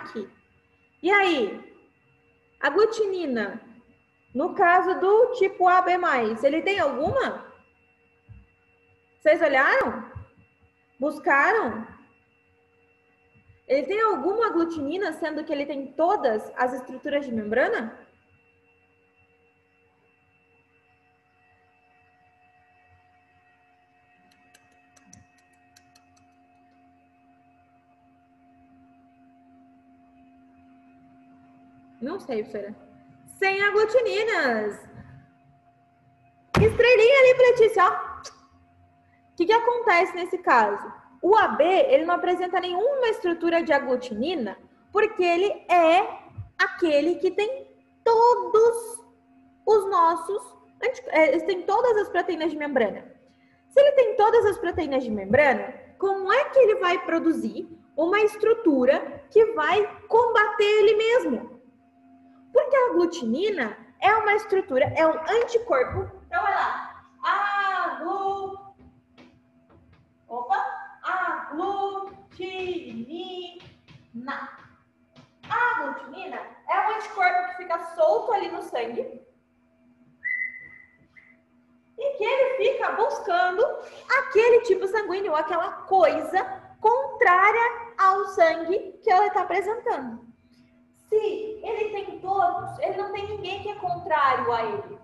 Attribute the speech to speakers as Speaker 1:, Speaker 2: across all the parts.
Speaker 1: aqui. E aí, a glutinina, no caso do tipo AB+, ele tem alguma? Vocês olharam? Buscaram? Ele tem alguma glutinina, sendo que ele tem todas as estruturas de membrana? Não sei, Feira. Sem aglutininas. Estrelinha ali, Letícia, ó. O que acontece nesse caso? O AB, ele não apresenta nenhuma estrutura de aglutinina, porque ele é aquele que tem todos os nossos... Ele tem todas as proteínas de membrana. Se ele tem todas as proteínas de membrana, como é que ele vai produzir uma estrutura que vai combater ele mesmo? Porque a aglutinina é uma estrutura, é um anticorpo. Então, olha lá. Aglutinina. A aglutinina é um anticorpo que fica solto ali no sangue e que ele fica buscando aquele tipo sanguíneo, aquela coisa contrária ao sangue que ela está apresentando. Se ele tem todos, ele não tem ninguém que é contrário a ele.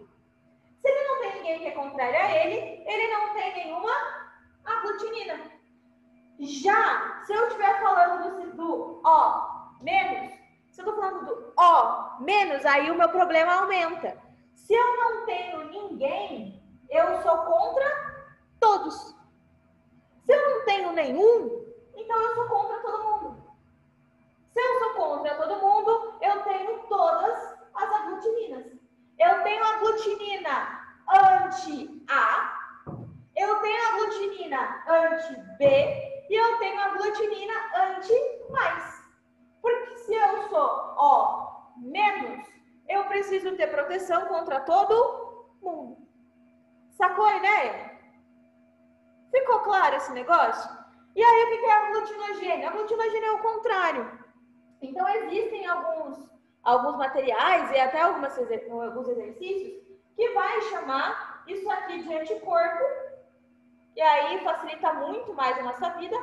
Speaker 1: Se ele não tem ninguém que é contrário a ele não tem nenhuma aglutinina. Já, se eu estiver falando do O menos, se eu estou falando do O menos, aí o meu problema aumenta. Se eu não tenho ninguém, eu sou contra todos. Se eu não tenho nenhum, então eu sou contra todo mundo. Se eu sou contra todo mundo, eu tenho todas as aglutininas. Eu tenho aglutinina anti-A, eu tenho aglutinina anti-B e eu tenho aglutinina anti-mais. Porque se eu sou O menos, eu preciso ter proteção contra todo mundo. Sacou a ideia? Ficou claro esse negócio? E aí, o que é a aglutinogênio? A aglutinogênio é o contrário. Então, existem alguns materiais e até alguns exercícios que vai chamar isso aqui de anticorpo, e aí facilita muito mais a nossa vida.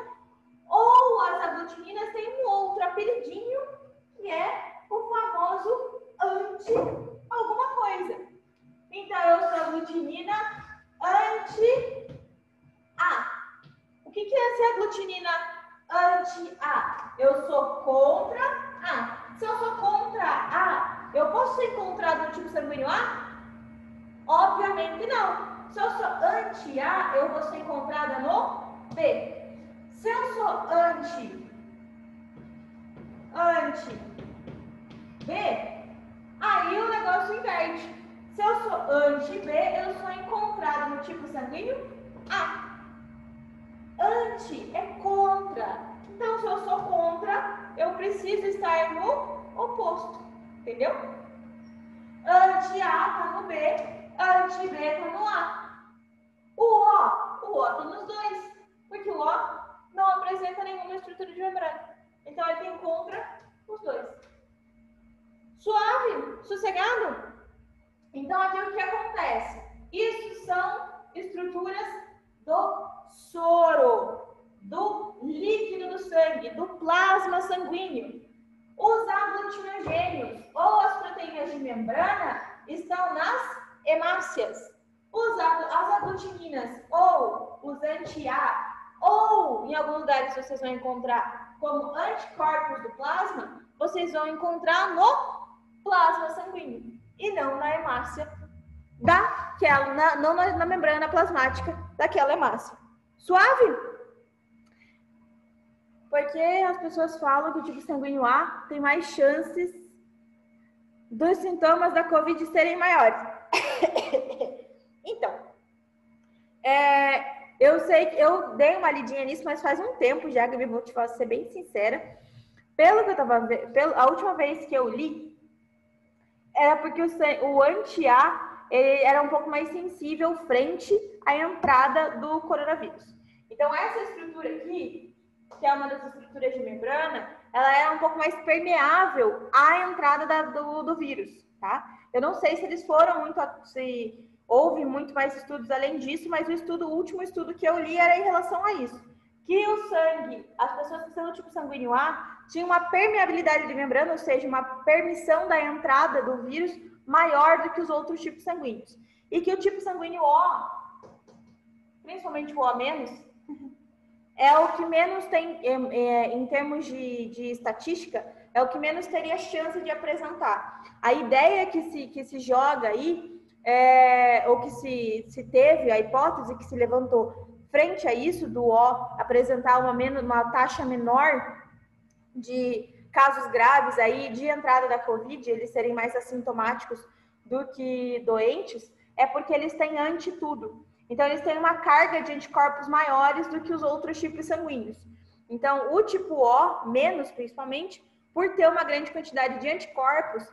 Speaker 1: Ou as aglutininas têm um outro apelidinho, que é o famoso anti-alguma coisa. Então, eu sou aglutinina anti-A. O que é ser aglutinina anti-A? Eu sou contra A. Se eu sou contra A, eu posso ser encontrado no tipo sanguíneo A? Obviamente não. Se eu sou anti-A, eu vou ser encontrada no B. Se eu sou anti-B, aí o negócio inverte. Se eu sou anti-B, eu sou encontrada no tipo sanguíneo A. Anti é contra. Então, se eu sou contra, eu preciso estar no oposto. Entendeu? Anti-A está no B, anti-B está no A. O O está nos dois. Porque o O não apresenta nenhuma estrutura de membrana. Então, ele tem contra os dois. Suave? Sossegado? Então, aqui o que acontece? Isso são estruturas do soro, do líquido do sangue, do plasma sanguíneo. Os aglutinogênios ou as proteínas de membrana estão nas hemácias. As aglutininas ou os anti-A, ou em alguns lugares vocês vão encontrar como anticorpos do plasma, vocês vão encontrar no plasma sanguíneo e não na hemácia daquela, não na membrana plasmática daquela hemácia. Suave? Porque as pessoas falam que o tipo sanguíneo A tem mais chances dos sintomas da Covid serem maiores. Então, eu sei que eu dei uma lidinha nisso, mas faz um tempo já, que eu vou te ser bem sincera. Pelo que eu tava vendo, a última vez que eu li, era porque o anti-A ele era um pouco mais sensível frente à entrada do coronavírus. Então, essa estrutura aqui que é uma das estruturas de membrana, ela é um pouco mais permeável à entrada do vírus, tá? Eu não sei se eles foram muito, se houve muito mais estudos além disso, mas o último estudo que eu li era em relação a isso. Que o sangue, as pessoas que são do tipo sanguíneo A, tinham uma permeabilidade de membrana, ou seja, uma permissão da entrada do vírus maior do que os outros tipos sanguíneos. E que o tipo sanguíneo O, principalmente o O-, é o que menos tem, em termos de estatística, é o que menos teria chance de apresentar. A ideia que se joga aí, ou que se teve, a hipótese que se levantou frente a isso, do O apresentar uma taxa menor de casos graves aí, de entrada da Covid, eles serem mais assintomáticos do que doentes, é porque eles têm anti-tudo. Então, eles têm uma carga de anticorpos maiores do que os outros tipos sanguíneos. Então, o tipo O, menos principalmente, por ter uma grande quantidade de anticorpos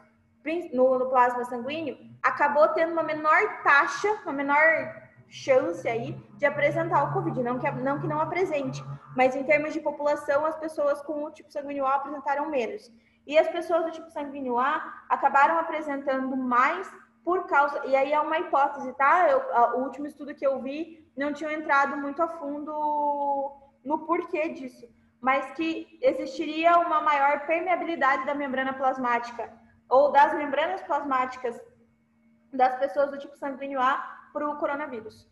Speaker 1: no plasma sanguíneo, acabou tendo uma menor taxa, uma menor chance aí de apresentar o Covid. Não que não apresente, mas em termos de população, as pessoas com o tipo sanguíneo A apresentaram menos. E as pessoas do tipo sanguíneo A acabaram apresentando mais por causa, e aí é uma hipótese, tá? O último estudo que eu vi não tinha entrado muito a fundo no porquê disso, mas que existiria uma maior permeabilidade da membrana plasmática ou das membranas plasmáticas das pessoas do tipo sanguíneo A para o coronavírus,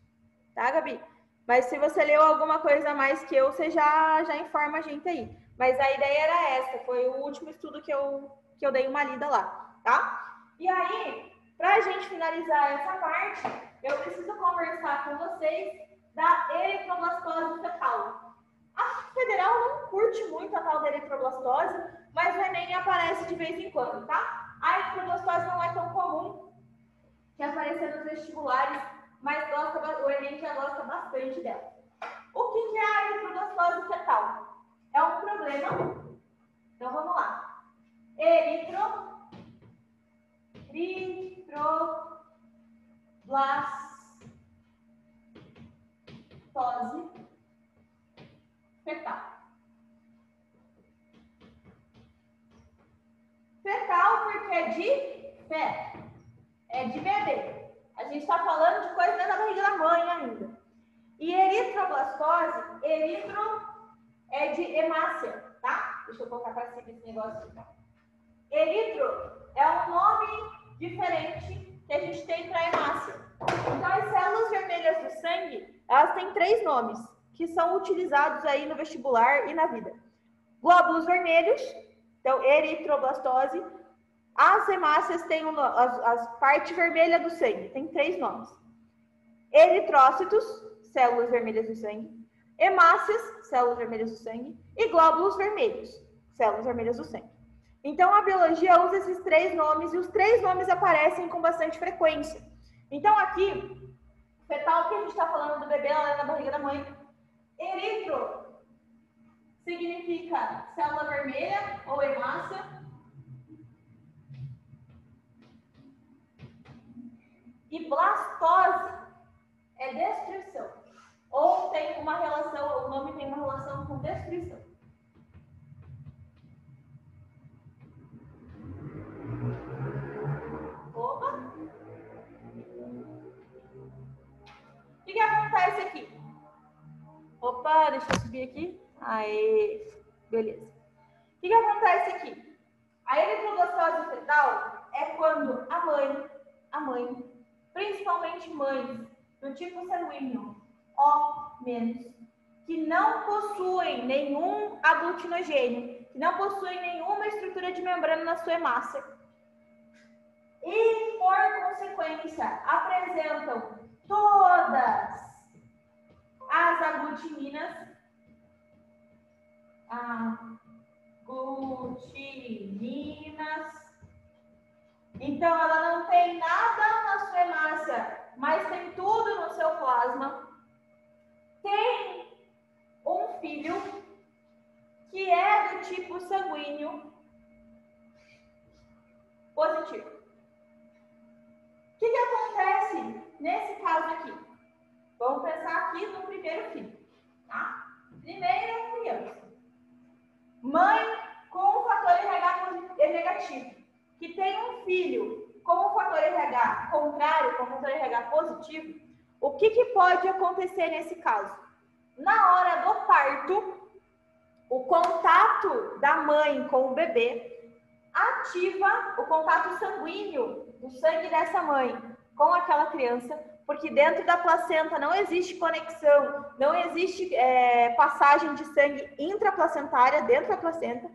Speaker 1: tá, Gabi? Mas se você leu alguma coisa a mais que eu, você já informa a gente aí. Mas a ideia era essa, foi o último estudo que eu dei uma lida lá, tá? E aí, para a gente finalizar essa parte, eu preciso conversar com vocês da eritroblastose fetal. A federal não curte muito a tal da eritroblastose, mas o Enem aparece de vez em quando, tá? A eritroblastose não é tão comum que aparecer nos vestibulares, mas o Enem já gosta bastante dela. O que é a eritroblastose fetal? É um problema. Então vamos lá. Eritroblastose fetal. Fetal porque é de fé, é de bebê. A gente está falando de coisa dentro da barriga da mãe ainda. E eritroblastose, é de hemácia, tá? Deixa eu colocar para cima esse negócio aqui. Eritro é um nome diferente que a gente tem para hemácia. Então, as células vermelhas do sangue, elas têm 3 nomes que são utilizados aí no vestibular e na vida. Glóbulos vermelhos, então eritroblastose. As hemácias têm as parte vermelha do sangue, tem 3 nomes. Eritrócitos, células vermelhas do sangue. Hemácias, células vermelhas do sangue. E glóbulos vermelhos, células vermelhas do sangue. Então, a biologia usa esses 3 nomes e os 3 nomes aparecem com bastante frequência. Então, aqui, fetal, que a gente está falando do bebê lá na barriga da mãe. Eritro significa célula vermelha ou hemácia. E blastose é destruição. Ou tem uma relação, o nome tem uma relação com destruição. Opa! O que acontece aqui? Opa, deixa eu subir aqui. Aê, beleza. O que acontece aqui? A eritroblastose fetal é quando a mãe, principalmente mães do tipo sanguíneo O-, que não possuem nenhum aglutinogênio, que não possuem nenhuma estrutura de membrana na sua hemácia, e, por consequência, apresentam todas as aglutininas, então ela não tem nada na sua hemácia, mas tem tudo no seu plasma, tem um filho que é do tipo sanguíneo positivo. O que acontece nesse caso aqui? Vamos pensar aqui no primeiro filho, tá? Primeira criança. negativo, que tem um filho com o fator RH contrário, com o fator RH positivo, o que pode acontecer nesse caso? Na hora do parto, o contato da mãe com o bebê ativa o contato sanguíneo do sangue dessa mãe com aquela criança, porque dentro da placenta não existe conexão, não existe passagem de sangue intraplacentária dentro da placenta,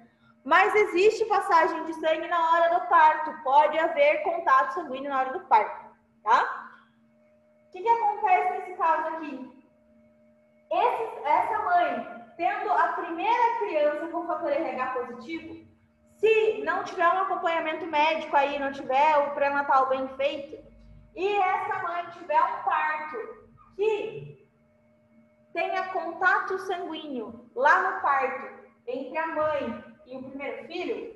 Speaker 1: mas existe passagem de sangue na hora do parto, pode haver contato sanguíneo na hora do parto, tá? O que acontece nesse caso aqui? Essa mãe, tendo a primeira criança com fator RH positivo, se não tiver um acompanhamento médico aí, não tiver o pré-natal bem feito, e essa mãe tiver um parto que tenha contato sanguíneo lá no parto entre a mãe e o primeiro filho,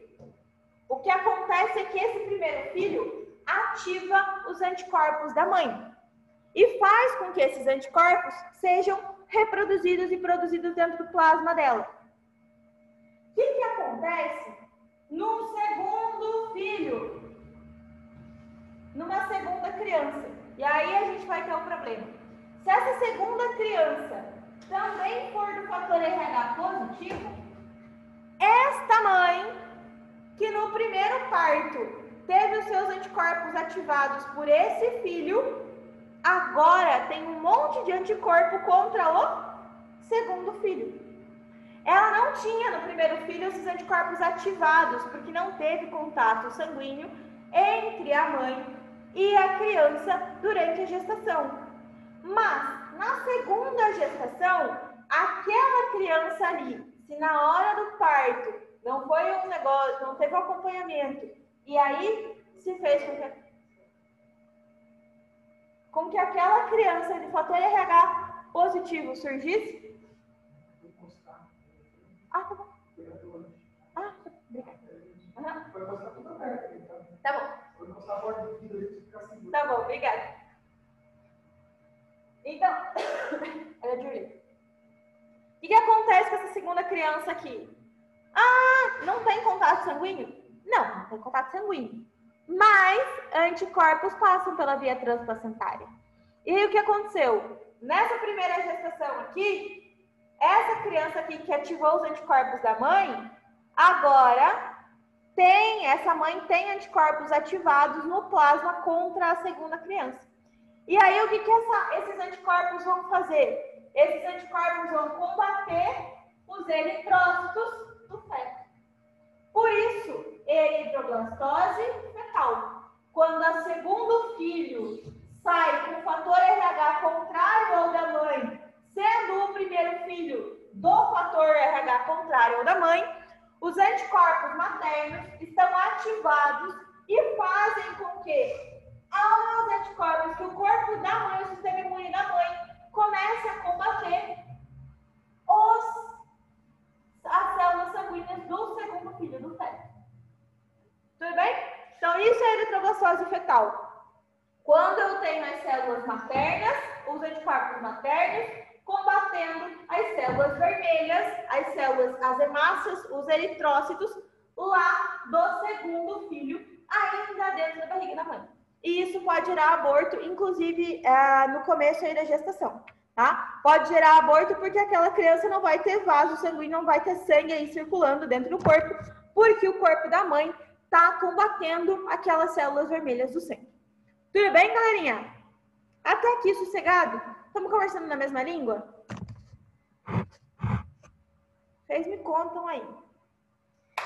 Speaker 1: o que acontece é que esse primeiro filho ativa os anticorpos da mãe e faz com que esses anticorpos sejam reproduzidos e produzidos dentro do plasma dela. O que acontece no segundo filho? Numa segunda criança. E aí a gente vai ter um problema. Se essa segunda criança também for do fator RH positivo, esta mãe, que no primeiro parto teve os seus anticorpos ativados por esse filho, agora tem um monte de anticorpo contra o segundo filho. Ela não tinha no primeiro filho esses anticorpos ativados, porque não teve contato sanguíneo entre a mãe e a criança durante a gestação. Mas, na segunda gestação, aquela criança ali, se na hora do parto não foi um negócio, não teve um acompanhamento, e aí se fez com que aquela criança de fator RH positivo surgisse? Ah, tá bom. Ah, obrigada. Tá bom. Tá bom, obrigada. Então, olha, Julie. O que acontece com essa segunda criança aqui? Ah, não tem contato sanguíneo? Não tem contato sanguíneo. Mas anticorpos passam pela via transplacentária. E aí o que aconteceu? Nessa primeira gestação aqui, essa criança aqui que ativou os anticorpos da mãe, agora essa mãe tem anticorpos ativados no plasma contra a segunda criança. E aí o que esses anticorpos vão fazer? Esses anticorpos vão combater os eritrócitos do feto. Por isso, eritroblastose fetal. Quando o segundo filho sai com o fator RH contrário ao da mãe, sendo o primeiro filho do fator RH contrário ao da mãe, os anticorpos maternos estão ativados e fazem com que os anticorpos que o corpo da mãe, o sistema imune da mãe, comece a combater as células sanguíneas do segundo filho do feto. Tudo bem? Então, isso é eritroblastose fetal. Quando eu tenho as células maternas, os anticorpos maternos, combatendo as células vermelhas, as células as hemácias, os eritrócitos, lá do segundo filho, ainda dentro da barriga da mãe. E isso pode gerar aborto, inclusive no começo aí da gestação, tá? Pode gerar aborto porque aquela criança não vai ter vaso sanguíneo, não vai ter sangue aí circulando dentro do corpo, porque o corpo da mãe está combatendo aquelas células vermelhas do sangue. Tudo bem, galerinha? Até aqui, sossegado? Estamos conversando na mesma língua? Vocês me contam aí.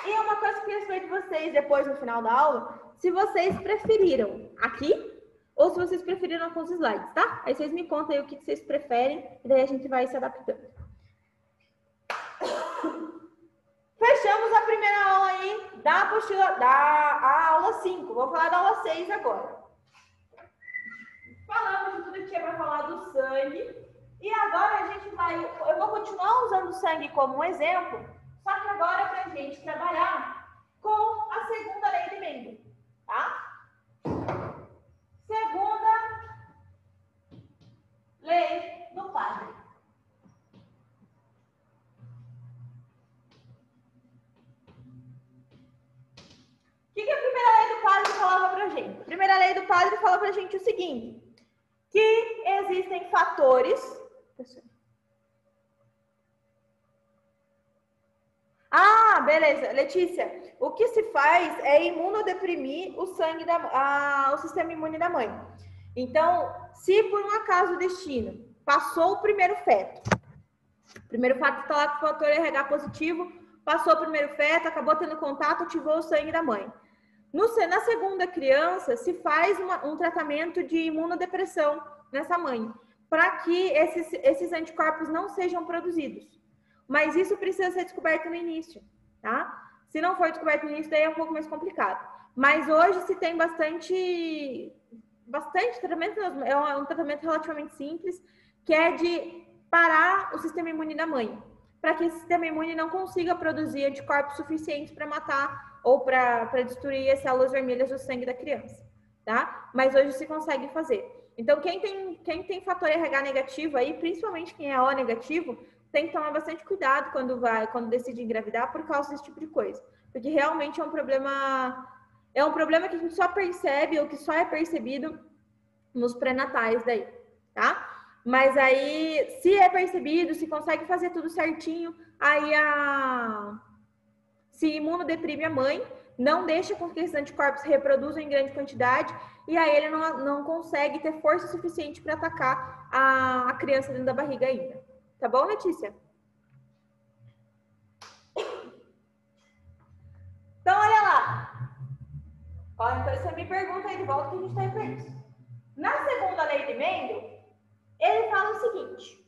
Speaker 1: E uma coisa que eu queria saber de vocês depois, no final da aula, se vocês preferiram aqui ou se vocês preferiram com os slides, tá? Aí vocês me contam aí o que vocês preferem e daí a gente vai se adaptando. Fechamos a primeira aula aí da apostila, da aula 5. Vou falar da aula 6 agora. Falamos de tudo que tinha para falar do sangue. E agora a gente eu vou continuar usando o sangue como um exemplo, só que agora é para a gente trabalhar com a segunda lei de Mendel, tá? Segunda lei do padre. O gente? A primeira lei do padre fala pra gente o seguinte, que existem fatores... Ah, beleza. Letícia, o que se faz é imunodeprimir o sangue o sistema imune da mãe. Então, se por um acaso o destino passou o primeiro feto está lá com o fator RH positivo, passou o primeiro feto, acabou tendo contato, ativou o sangue da mãe. Na segunda criança, se faz um tratamento de imunodepressão nessa mãe, para que esses anticorpos não sejam produzidos. Mas isso precisa ser descoberto no início, tá? Se não for descoberto no início, daí é um pouco mais complicado. Mas hoje se tem bastante tratamento, é um tratamento relativamente simples, que é de parar o sistema imune da mãe, para que esse sistema imune não consiga produzir anticorpos suficientes para matar ou para destruir as células vermelhas do sangue da criança, tá? Mas hoje se consegue fazer. Então, quem tem fator RH negativo aí, principalmente quem é O negativo, tem que tomar bastante cuidado quando decide engravidar por causa desse tipo de coisa. Porque realmente é um problema que a gente só percebe ou que só é percebido nos pré-natais daí, tá? Mas aí, se é percebido, se consegue fazer tudo certinho, aí se imunodeprime a mãe, não deixa com que esses anticorpos se reproduzam em grande quantidade, e aí ele não consegue ter força suficiente para atacar a criança dentro da barriga ainda. Tá bom, Letícia? Então, olha lá. Ó, então você me pergunta aí de volta que a gente está em frente. Na segunda lei de Mendel, ele fala o seguinte,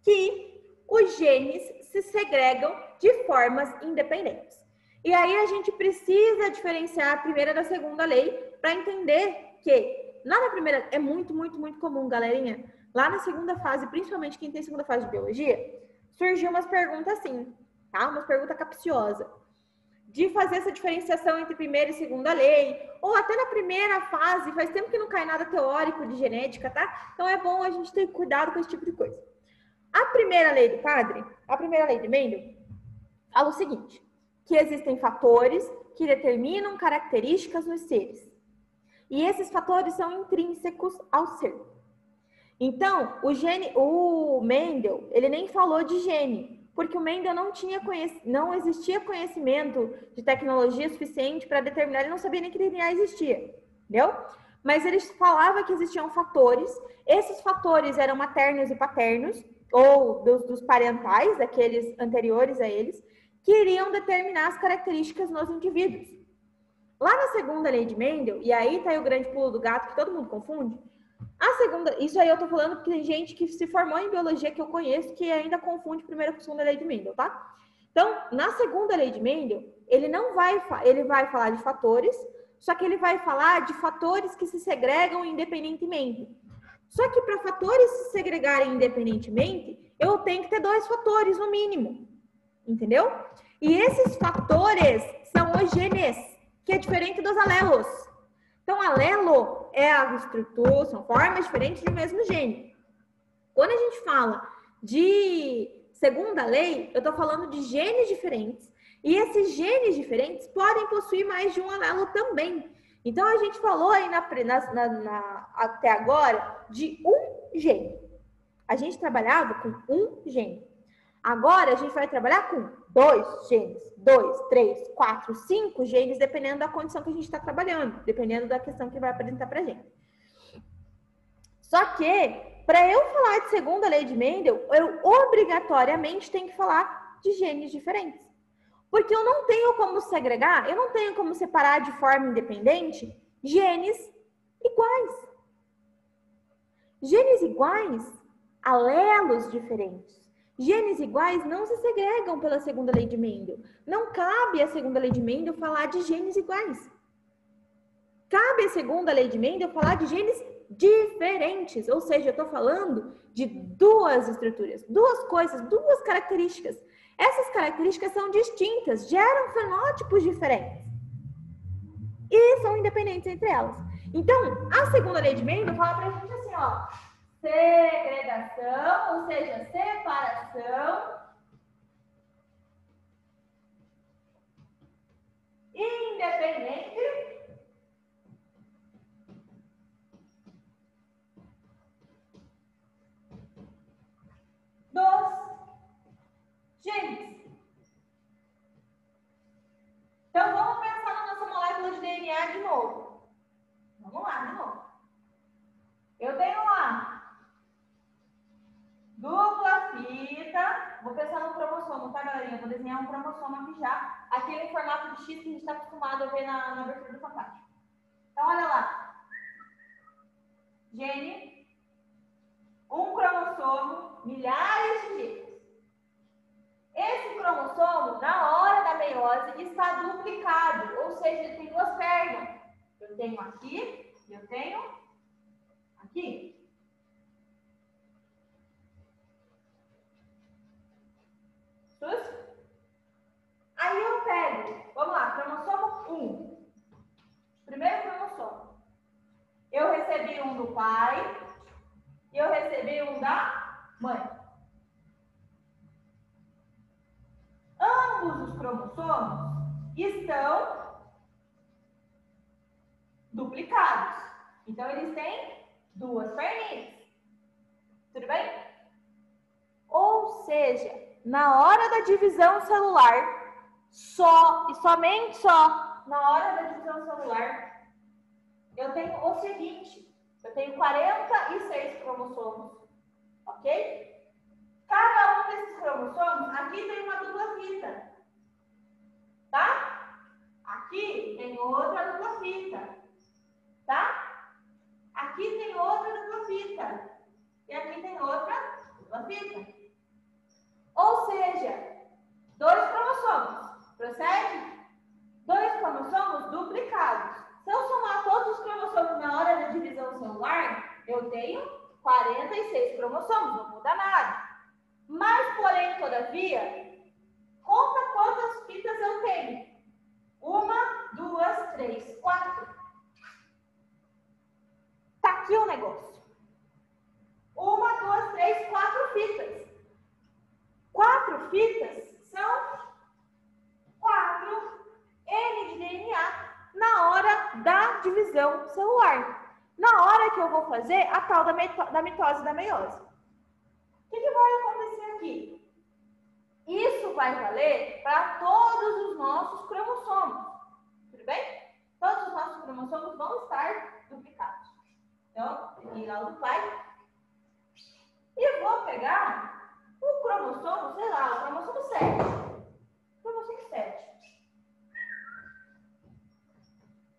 Speaker 1: que os genes se segregam de formas independentes. E aí a gente precisa diferenciar a primeira da segunda lei para entender que lá na primeira é muito, muito, muito comum, galerinha. Lá na segunda fase, principalmente quem tem segunda fase de biologia, surgiu umas perguntas assim, tá? Umas perguntas capciosas. De fazer essa diferenciação entre primeira e segunda lei, ou até na primeira fase, faz tempo que não cai nada teórico de genética, tá? Então é bom a gente ter cuidado com esse tipo de coisa. A primeira lei do padre, a primeira lei de Mendel, fala o seguinte, que existem fatores que determinam características nos seres. E esses fatores são intrínsecos ao ser. Então, o Mendel, ele nem falou de gene, porque o Mendel não existia conhecimento de tecnologia suficiente para determinar, ele não sabia nem que DNA existia, entendeu? Mas ele falava que existiam fatores, esses fatores eram maternos e paternos, ou dos parentais, daqueles anteriores a eles, que iriam determinar as características nos indivíduos. Lá na segunda lei de Mendel, e aí tá aí o grande pulo do gato que todo mundo confunde, a segunda, isso aí eu tô falando porque tem gente que se formou em biologia que eu conheço que ainda confunde primeira com segunda lei de Mendel, tá? Então, na segunda lei de Mendel, ele vai falar de fatores, só que ele vai falar de fatores que se segregam independentemente. Só que para fatores se segregarem independentemente, eu tenho que ter dois fatores no mínimo, entendeu? E esses fatores são os genes, que é diferente dos alelos. Então, alelo é a estrutura, são formas diferentes de um mesmo gene. Quando a gente fala de segunda lei, eu estou falando de genes diferentes. E esses genes diferentes podem possuir mais de um alelo também. Então, a gente falou aí até agora de um gene. A gente trabalhava com um gene. Agora, a gente vai trabalhar com 2 genes, 2, 3, 4, 5 genes, dependendo da condição que a gente está trabalhando, dependendo da questão que vai apresentar para a gente. Só que, para eu falar de segunda lei de Mendel, eu obrigatoriamente tenho que falar de genes diferentes. Porque eu não tenho como segregar, eu não tenho como separar de forma independente genes iguais. Genes iguais, alelos diferentes. Genes iguais não se segregam pela segunda lei de Mendel. Não cabe à segunda lei de Mendel falar de genes iguais. Cabe à segunda lei de Mendel falar de genes diferentes. Ou seja, eu estou falando de duas estruturas, duas coisas, duas características. Essas características são distintas, geram fenótipos diferentes. E são independentes entre elas. Então, a segunda lei de Mendel fala pra gente assim, ó. Segregação, ou seja, separação independente de novo. Vamos lá, de novo. Eu tenho lá dupla fita. Vou pensar no cromossomo, tá, galerinha? Vou desenhar um cromossomo aqui já. Aquele em formato de X que a gente está acostumado a ver na abertura do Fantástico. Então, olha lá. Gene, um cromossomo, milhares de genes. Esse cromossomo, na hora da meiose, está duplicado, ou seja, ele tem duas pernas. Eu tenho aqui e eu tenho aqui. Aí eu pego, vamos lá, cromossomo 1. Primeiro cromossomo. Eu recebi um do pai e eu recebi um da mãe. Ambos os cromossomos estão duplicados. Então, eles têm duas perninhas. Tudo bem? Ou seja, na hora da divisão celular, só e somente só na hora da divisão celular, eu tenho o seguinte. Eu tenho 46 cromossomos. Ok? Cada um desses cromossomos, aqui tem uma dupla fita, tá? Aqui tem outra dupla fita, tá? Aqui tem outra dupla fita e aqui tem outra dupla fita. Ou seja, 2 cromossomos, procede? 2 cromossomos duplicados. Se eu somar todos os cromossomos na hora da divisão celular, eu tenho 46 cromossomos, não muda nada. Mas, porém, todavia, conta quantas fitas eu tenho. 1, 2, 3, 4. Tá aqui o negócio. 1, 2, 3, 4 fitas. 4 fitas são 4 N de DNA na hora da divisão celular. Na hora que eu vou fazer a tal da mitose e da meiose. O que vai acontecer aqui? Isso vai valer para todos os nossos cromossomos. Tudo bem? Todos os nossos cromossomos vão estar duplicados. Então, peguei lá o do pai. E vou pegar o cromossomo, sei lá, o cromossomo 7. Cromossomo 7.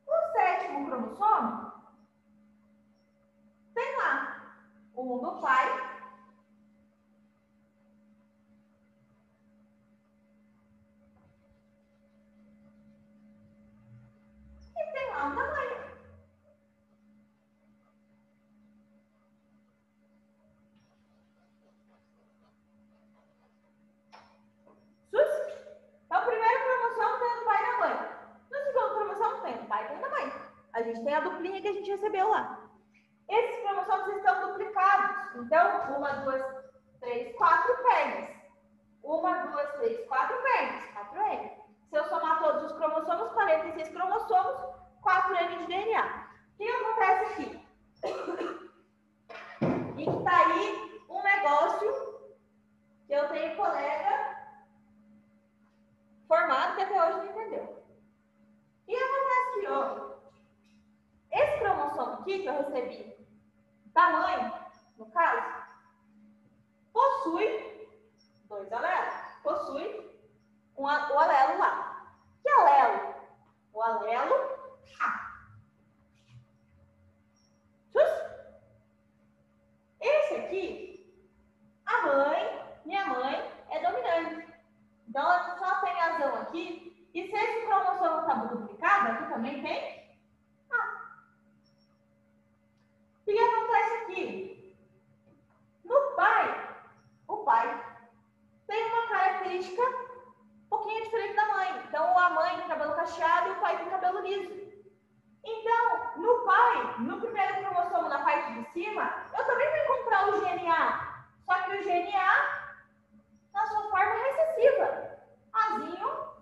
Speaker 1: O 7º cromossomo tem lá um do pai. Da mãe. Então, o primeiro cromossomo tem do pai e da mãe. No segundo cromossomo tem do pai e tem da mãe. A gente tem a duplinha que a gente recebeu lá. Esses cromossomos estão duplicados. Então, 1, 2, 3, 4 pernas. 1, 2, 3, 4 pernas. 4N. Se eu somar todos os cromossomos, 46 cromossomos, 4N de DNA. O que acontece aqui? E que tá aí um negócio que eu tenho colega formado que até hoje não entendeu. E acontece que, ó, esse cromossomo aqui que eu recebi da mãe, no caso, possui 2 alelos. Possui o alelo lá. Que alelo? O alelo A. Esse aqui, minha mãe, é dominante. Então, ela só tem razão aqui. E se esse cromossomo está duplicado, aqui também tem A. O que acontece aqui? No pai, o pai tem uma característica um pouquinho diferente da mãe. Então, a mãe tem cabelo cacheado e o pai tem cabelo liso. Então, no pai, no primeiro cromossomo na parte de cima, eu também vou encontrar o gene A. Só que o gene A na sua forma recessiva. Azinho.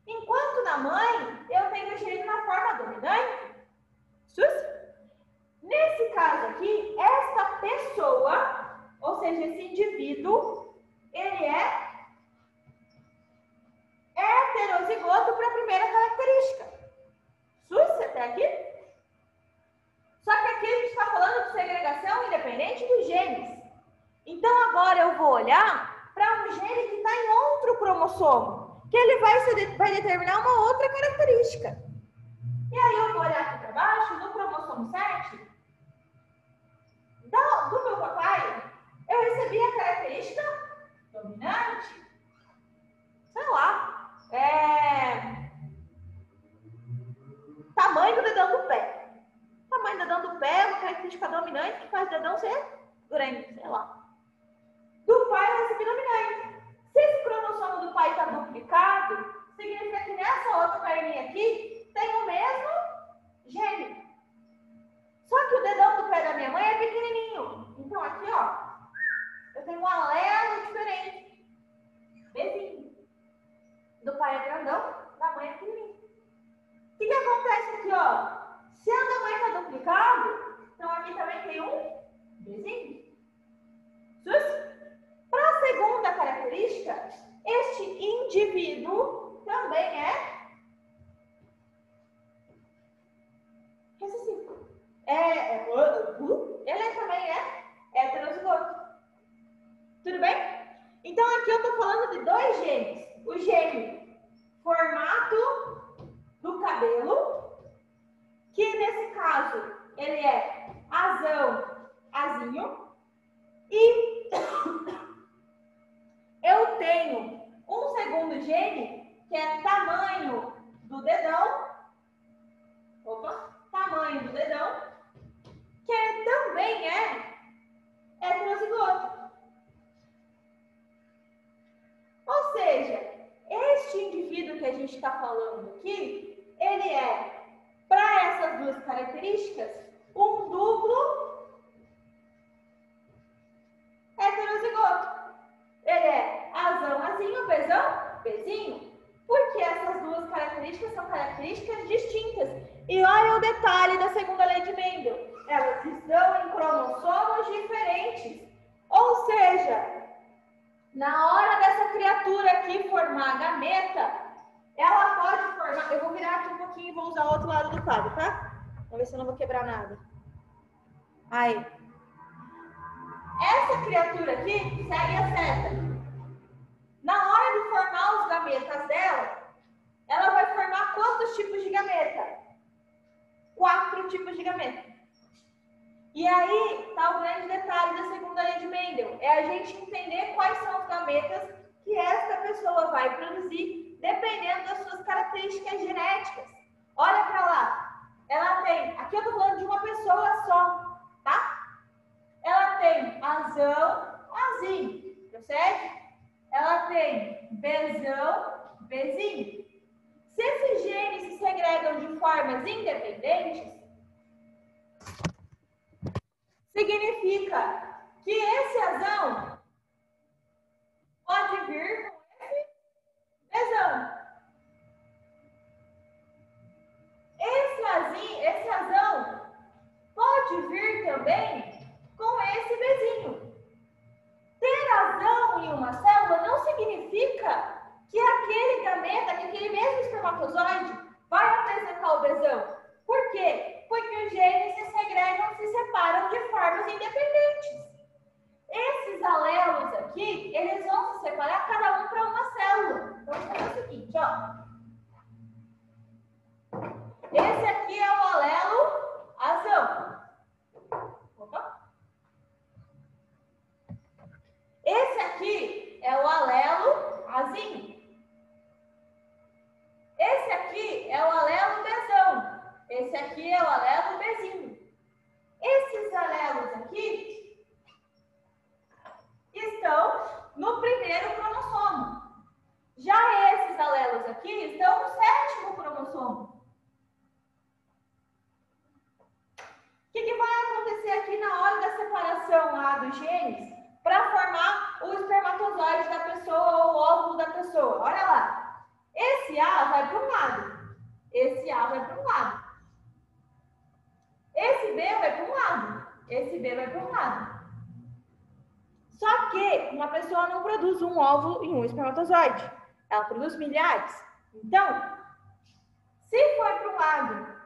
Speaker 1: Enquanto na mãe, eu tenho o gene na forma dominante. Nesse caso aqui, esta pessoa, ou seja, esse indivíduo, ele é heterozigoto para a primeira característica. olhar para um gene que está em outro cromossomo, que ele vai determinar uma outra característica. E aí eu vou olhar aqui para baixo, no cromossomo 7, do meu papai, eu recebi a característica dominante, sei lá, tamanho do dedão do pé. Tamanho do dedão do pé é uma característica dominante que faz o dedão ser grande, sei lá. Do pai eu recebi dominante. Se esse cromossomo do pai está duplicado, significa que nessa outra perninha aqui tem o mesmo gene. Só que o dedão do pé da minha mãe é pequenininho. Então aqui, ó, eu tenho um alelo diferente. Bezinho. Do pai é grandão, da mãe é pequenininho. O que acontece aqui, ó? Se a da mãe está duplicado, então aqui também tem um bezinho. Para a segunda característica, este indivíduo também é recessivo. Ele também é heterozigoto. Tudo bem? Então aqui eu estou falando de dois genes. O gene formato do cabelo, que nesse caso ele é azinho, e eu tenho um segundo gene que é tamanho do dedão, que também é heterozigoto. Ou seja, este indivíduo que a gente está falando aqui, ele é, para essas duas características, um duplo heterozigoto. Ele é azinho, bezinho, porque essas duas características são características distintas. E olha o detalhe da segunda lei de Mendel. Elas estão em cromossomos diferentes. Ou seja, na hora dessa criatura aqui formar a gameta, ela pode formar... Eu vou virar aqui um pouquinho e vou usar o outro lado do quadro, tá? Vamos ver se eu não vou quebrar nada. Aí. Essa criatura aqui segue a seta. Na hora de formar os gametas dela, ela vai formar quantos tipos de gameta? 4 tipos de gameta. E aí está o grande detalhe da segunda lei de Mendel. É a gente entender quais são os gametas que esta pessoa vai produzir, dependendo das suas características genéticas. Olha para lá. Ela tem... Aqui eu estou falando de uma pessoa só, tá? Ela tem azinho, percebe? Ela tem bezinho. Se esses genes se segregam de formas independentes, significa que esse azão pode vir com esse bezão. Esse azão pode vir também com esse bezinho. Ter azão em uma célula não significa que aquele gameta, que aquele mesmo espermatozoide vai apresentar o bezão. Por quê? Porque os genes se segregam, se separam de formas independentes. Esses alelos aqui, eles vão se separar cada um para uma célula. Então, vamos fazer o seguinte, ó. Esse aqui é o alelo azão. Opa. Esse aqui é o alelo azinho. Esse aqui é o alelo bezão. Esse aqui é o alelo bezinho. Esses alelos aqui estão no primeiro cromossomo. Já esses alelos aqui estão no sétimo cromossomo. O que vai acontecer aqui na hora da separação lá dos genes para formar o espermatozoide da pessoa ou o óvulo da pessoa? Olha lá. Esse A vai para um lado. Esse A vai para um lado. Esse B vai para um lado. Esse B vai para um lado. Só que uma pessoa não produz um óvulo e um espermatozoide. Ela produz milhares. Então, se for para um lado...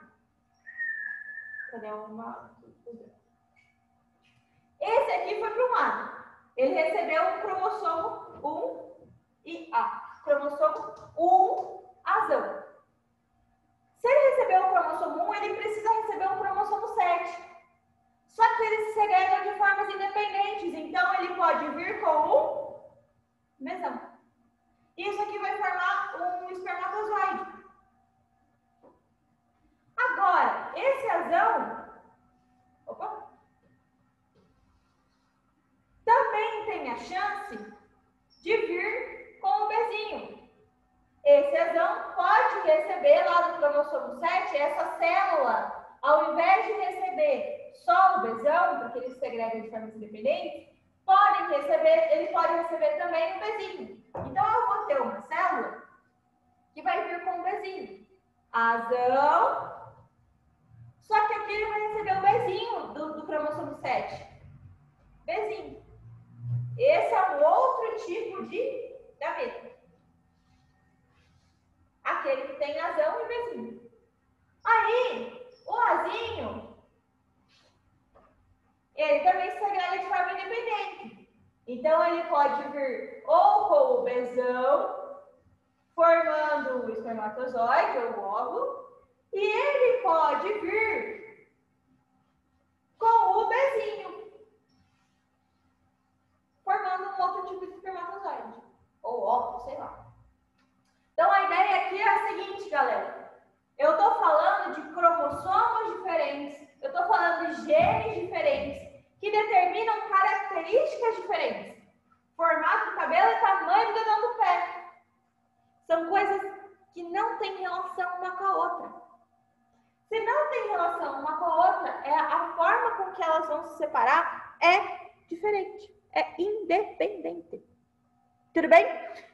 Speaker 1: Cadê uma... Esse aqui foi para um lado. Ele recebeu o cromossomo 1 e A. Cromossomo 1, azão. Se ele recebeu o cromossomo 1, ele precisa receber o cromossomo 7. Só que eles se segregam de formas independentes, então ele pode vir com um mesão. Isso aqui vai formar um espermatozoide. Agora, esse azão, também tem a chance de vir com o bezinho. Esse azão pode receber lá do cromossomo 7, essa célula, ao invés de receber só o besão, porque eles se segregam de forma independente, ele pode receber também o bezinho. Então, eu vou ter uma célula que vai vir com o bezinho. Azão, só que aqui ele vai receber o bezinho do cromossomo 7. Bezinho. Esse é um outro tipo de gameta. Aquele que tem azão e bezinho. Aí, o azinho, ele também se segrega de forma independente. Então, ele pode vir ou com o besão, formando o espermatozoide ou o óvulo, e ele pode vir com o bezinho, formando um outro tipo de espermatozoide, ou óvulo, sei lá. Então, a ideia aqui é a seguinte, galera. Eu estou falando de cromossomos diferentes, eu estou falando de genes diferentes, que determinam características diferentes. Formato do cabelo e tamanho do dedão do pé. São coisas que não têm relação uma com a outra. Se não tem relação uma com a outra, a forma com que elas vão se separar é diferente, é independente. Tudo bem?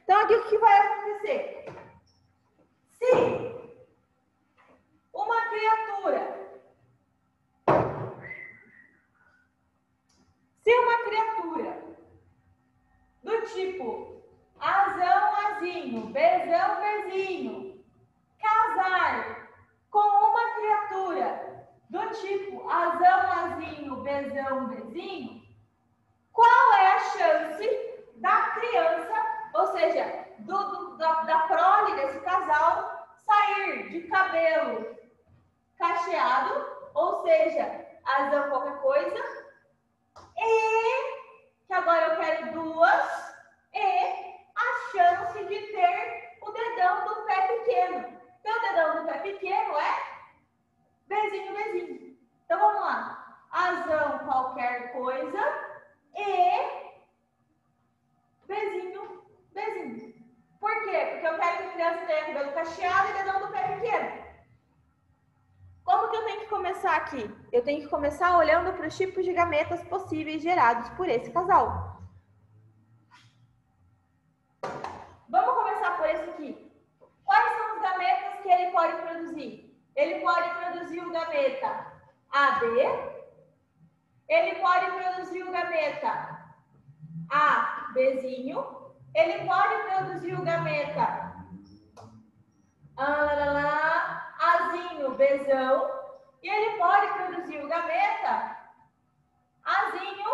Speaker 1: Então, aqui o que vai acontecer? Se uma criatura do tipo azão, azinho, besão, bezinho, casar com uma criatura do tipo azão, azinho, besão, bezinho, qual é a chance da criança, ou seja, da prole desse casal, sair de cabelo cacheado, ou seja, azão qualquer coisa, e que agora eu quero duas, e a chance de ter o dedão do pé pequeno. Então, o dedão do pé pequeno é bezinho, bezinho. Então, vamos lá. Azão qualquer coisa e bezinho, bezinho. Por quê? Porque eu quero que a criança tenha cabelo cacheado e dedão do pé pequeno. Como que eu tenho que começar aqui? Eu tenho que começar olhando para os tipos de gametas possíveis gerados por esse casal. Vamos começar por esse aqui. Quais são os gametas que ele pode produzir? Ele pode produzir o gameta AB. Ele pode produzir o gameta ABzinho. Ele pode produzir o gameta Azinho, Bzão. E ele pode produzir o gameta Azinho,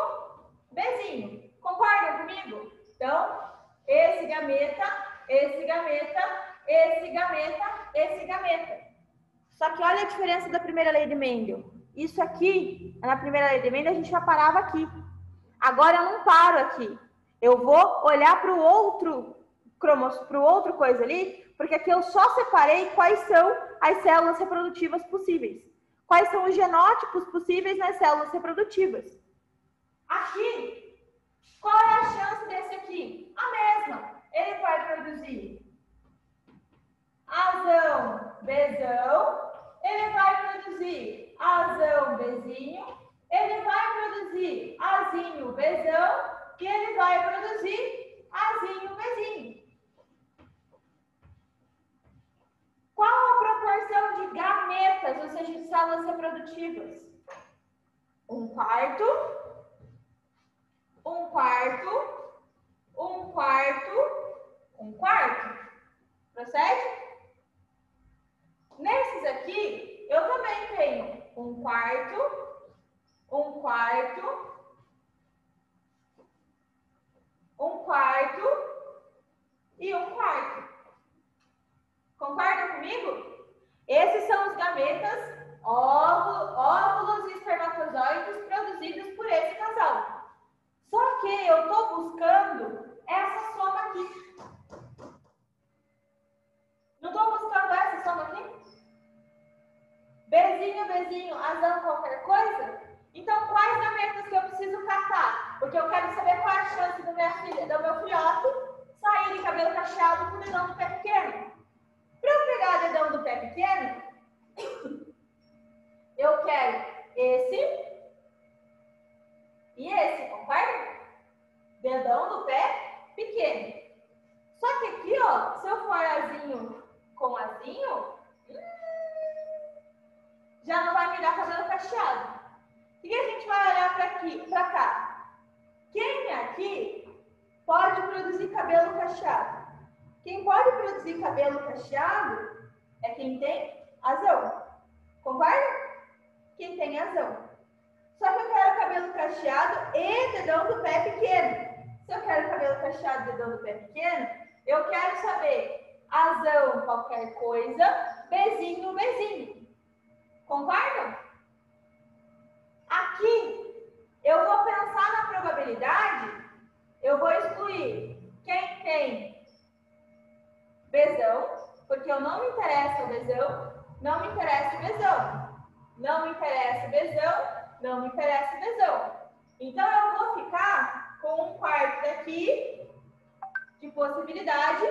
Speaker 1: Bzinho. Concordam comigo? Então, esse gameta, esse gameta, esse gameta, esse gameta. Só que olha a diferença da primeira lei de Mendel. Isso aqui, na primeira lei de Mendel, a gente já parava aqui. Agora eu não paro aqui. Eu vou olhar para o outro cromossomo, para o outro coisa ali, porque aqui eu só separei quais são as células reprodutivas possíveis. Quais são os genótipos possíveis nas células reprodutivas. Aqui, qual é a chance desse aqui? A mesma. Ele vai produzir azão, bezão. Ele vai produzir azão, bezinho. Ele vai produzir azinho, bezão. E ele vai produzir azinho, bezinho. Qual a proporção de gametas, ou seja, de células reprodutivas? 1/4, 1/4, 1/4, 1/4. Procede? Nesses aqui, eu também tenho 1/4, 1/4, quarto e 1/4. Concorda comigo? Esses são os gametas, óvulos e espermatozoides produzidos por esse casal. Só que eu estou buscando essa soma aqui. Não estou buscando essa soma aqui? Bezinho, azão, qualquer coisa? Então, quais gametas que eu preciso catar? Porque eu quero saber qual é a chance do meu filhote sair de cabelo cacheado com o dedão do pé pequeno. Para eu pegar o dedão do pé pequeno, eu quero esse e esse, concorda? Dedão do pé pequeno. Só que aqui, ó, se eu for azinho com azinho, já não vai me dar cabelo cacheado. O que a gente vai olhar para cá? Quem aqui pode produzir cabelo cacheado? Quem pode produzir cabelo cacheado é quem tem azão. Concorda? Quem tem azão. Só que eu quero cabelo cacheado e dedão do pé pequeno. Se eu quero cabelo cacheado e dedão do pé pequeno, eu quero saber azão qualquer coisa, bezinho. Concordam? Aqui, eu vou pensar na probabilidade, eu vou excluir quem tem bezão, porque eu não me interessa o bezão, não me interessa o bezão. Não me interessa o bezão, não me interessa o bezão. Então, eu vou ficar com 1/4 daqui de possibilidade.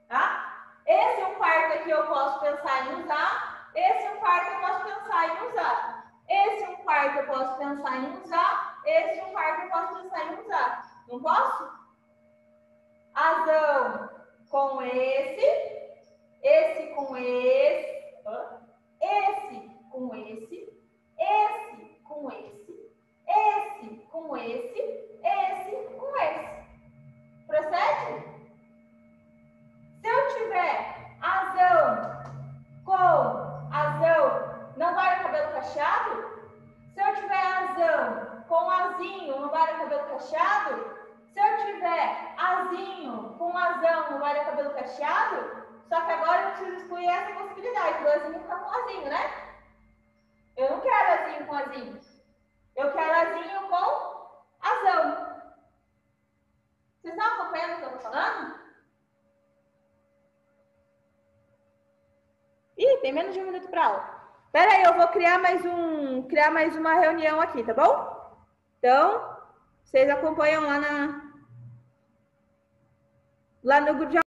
Speaker 1: Tá? Esse 1/4 aqui eu posso pensar em usar. Esse 1/4 eu posso pensar em usar. Esse 1/4 eu posso pensar em usar. Esse 1/4 eu posso pensar em usar. Não posso? Azão com esse com esse, esse com esse com esse com esse. Procede? Se eu tiver azão com azão, não vai o cabelo cacheado? Se eu tiver azão com azinho, não vai o cabelo cacheado? Se eu tiver azinho com azão, não vai o cabelo cacheado? Só que agora eu preciso excluir essa possibilidade do azinho ficar com azinho, né? Eu não quero azinho com azinho. Eu quero azinho com azão. Vocês estão acompanhando o que eu estou falando? Ih, tem menos de 1 minuto para aula. Espera aí, eu vou criar mais uma reunião aqui, tá bom? Então, vocês acompanham lá no grupo de